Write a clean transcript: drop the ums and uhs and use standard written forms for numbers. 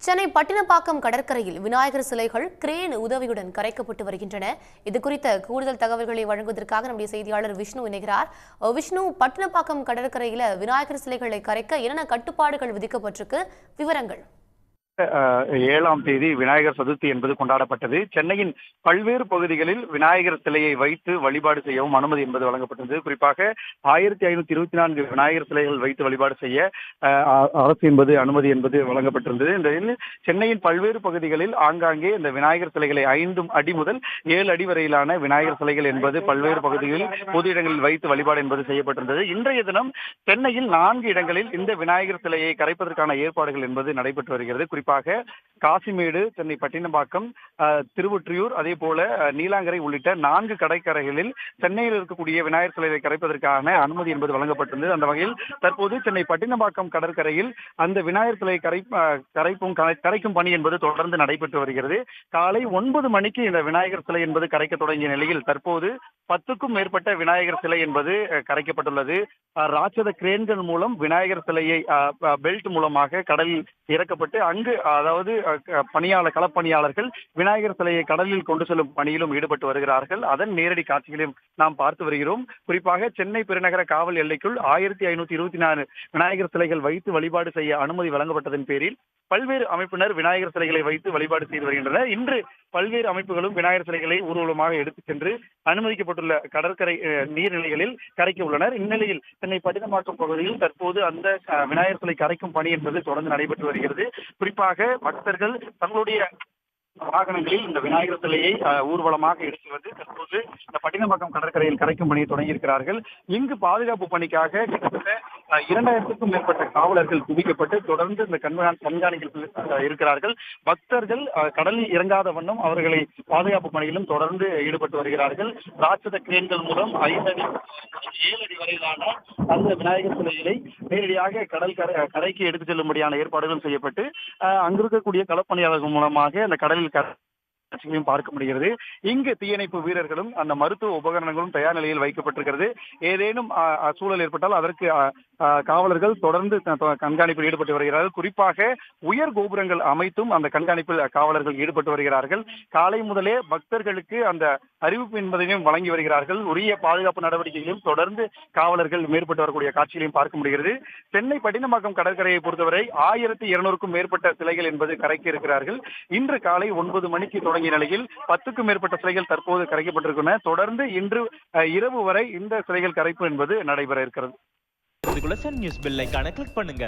சென்னை பட்டினப்பாக்கம் கடற்கரையில் விநாயகர் சிலைகள் கிரேன் உதவியுடன் கரைக்கப்பட்டு வருகின்றன. இதுகுறித்த கூடுதல் தகவல்களை வழங்குவதற்காக நம்முடைய செய்தியாளர் விஷ்ணு இணைகிறார். விஷ்ணு, பட்டினப்பாக்கம் கடற்கரையில் விநாயகர் சிலைகளை கரைக்க என்னென்ன கட்டுப்பாடுகள் விதிக்கப்பட்டிருக்கு, விவரங்கள்? 7ஆம் தேதி விநாயகர் சதுர்த்தி என்பது கொண்டாடப்பட்டது. சென்னையின் பல்வேறு பகுதிகளில் விநாயகர் சிலையை வைத்து வழிபாடு செய்யவும் அனுமதி என்பது வழங்கப்பட்டது. குறிப்பாக 1524 விநாயகர் சிலைகள் வைத்து வழிபாடு செய்ய அரசு என்பது அனுமதி என்பது வழங்கப்பட்டிருந்தது. இந்த சென்னையின் பல்வேறு பகுதிகளில் ஆங்காங்கே இந்த விநாயகர் சிலைகளை 5 அடி முதல் 7 அடி வரையிலான விநாயகர் சிலைகள் என்பது பல்வேறு பகுதிகளில் பொது இடங்களில் வைத்து வழிபாடு என்பது செய்யப்பட்டிருந்தது. இன்றைய தினம் சென்னையில் 4 இடங்களில் இந்த விநாயகர் சிலையை கரைப்பதற்கான ஏற்பாடுகள் என்பது நடைபெற்று வருகிறது. குறிப்பாக காசிமேடு, சென்னை பட்டினப்பாக்கம், திருவொற்றியூர், அதே போல நீலாங்கரை உள்ளிட்ட 4 கடற்கரைகளில் சென்னையில் இருக்கக்கூடிய விநாயகர் சிலையை கரைப்பதற்கான அனுமதி என்பது வழங்கப்பட்டிருந்தது. அந்த வகையில் தற்போது சென்னை பட்டினப்பாக்கம் கடற்கரையில் அந்த விநாயகர் சிலை கரைக்கும் பணி என்பது தொடர்ந்து நடைபெற்று வருகிறது. காலை 9 மணிக்கு இந்த விநாயகர் சிலை என்பது கரைக்க தொடங்கிய நிலையில் தற்போது 10க்கும் மேற்பட்ட விநாயகர் சிலை என்பது கரைக்கப்பட்டுள்ளது. ராட்சத கிரேன்கள் மூலம் விநாயகர் சிலையை பெல்ட் மூலமாக கடலில் இறக்கப்பட்டு அங்கு அதாவது களப்பணியாளர்கள் விநாயகர் சிலையை கடலில் கொண்டு செல்லும் பணியிலும் ஈடுபட்டு வருகிறார்கள். அதன் நேரடி காட்சிகளையும் நாம் பார்த்து வருகிறோம். குறிப்பாக சென்னை பெருநகர காவல் எல்லைக்குள் 1524 விநாயகர் சிலைகள் வைத்து வழிபாடு செய்ய அனுமதி வழங்கப்பட்டதன் பேரில் பல்வேறு அமைப்பினர் விநாயகர் சிலைகளை வைத்து வழிபாடு செய்து வருகின்றனர். இன்று பல்வேறு அமைப்புகளும் விநாயகர் சிலைகளை ஊர்வலமாக எடுத்துச் சென்று அனுமதிக்கப்பட்டுள்ள கடற்கரை நீர்நிலைகளில் கரைக்க உள்ளனர். இந்நிலையில் சென்னை பட்டினப்பாக்கம் பகுதியில் தற்போது அந்த விநாயகர் சிலை கரைக்கும் பணி என்பது தொடர்ந்து நடைபெற்று வருகிறது. குறிப்பாக பக்தர்கள் தங்களுடைய வாகனங்களில் இந்த விநாயகர் சிலையை ஊர்வலமாக எடுத்து வந்து தற்போது இந்த பட்டினப்பாக்கம் கடற்கரையில் கரைக்கும் பணியை தொடங்கியிருக்கிறார்கள். இங்கு பாதுகாப்பு பணிக்காக கிட்டத்தட்ட 2000க்கும் மேற்பட்ட காவலர்கள் குவிக்கப்பட்டு தொடர்ந்து இந்த கண்காணிப்பில் இருக்கிறார்கள். பக்தர்கள் கடலில் இறங்காத வண்ணம் அவர்களை பாதுகாப்பு பணியிலும் தொடர்ந்து ஈடுபட்டு வருகிறார்கள். ராட்சத கிரேன்கள் மூலம் 5 அடி 7 அடி வரையிலான அந்த விநாயகர் சிலைகளை நேரடியாக கரைக்கு எடுத்துச் செல்லும்படியான ஏற்பாடுகளும் செய்யப்பட்டு அங்கிருக்கக்கூடிய களப்பணியாளர்கள் மூலமாக அந்த கடலில் பார்க்க முடிகிறது. இங்கு தீயணைப்பு வீரர்களும் அந்த மருத்துவ உபகரணங்களும் தயார் நிலையில் வைக்கப்பட்டிருக்கிறது. ஏதேனும் சூழல் ஏற்பட்டால் அதற்கு காவலர்கள் தொடர்ந்து கண்காணிப்பில் ஈடுபட்டு வருகிறார்கள். குறிப்பாக உயர் கோபுரங்கள் அமைத்தும் அந்த கண்காணிப்பில் காவலர்கள் ஈடுபட்டு வருகிறார்கள். காலை முதலே பக்தர்களுக்கு அந்த அறிவிப்பு என்பதையும் வழங்கி வருகிறார்கள். உரிய பாதுகாப்பு நடவடிக்கைகளையும் தொடர்ந்து காவலர்கள் மேற்பட்டு வரக்கூடிய காட்சிகளையும் பார்க்க முடிகிறது. சென்னை பட்டினப்பாக்கம் கடற்கரையை பொறுத்தவரை 1200க்கும் மேற்பட்ட சிலைகள் என்பது கரைக்க இருக்கிறார்கள். இன்று காலை 9 மணிக்கு தொடங்கிய நிலையில் 10க்கும் மேற்பட்ட சிலைகள் தற்போது கரைக்கப்பட்டிருக்கின்றன. தொடர்ந்து இன்று இரவு வரை இந்த சிலைகள் கரைப்பு என்பது நடைபெற இருக்கிறது. சன் நியூஸ் பெல் ஐகானை கிளிக் பண்ணுங்க.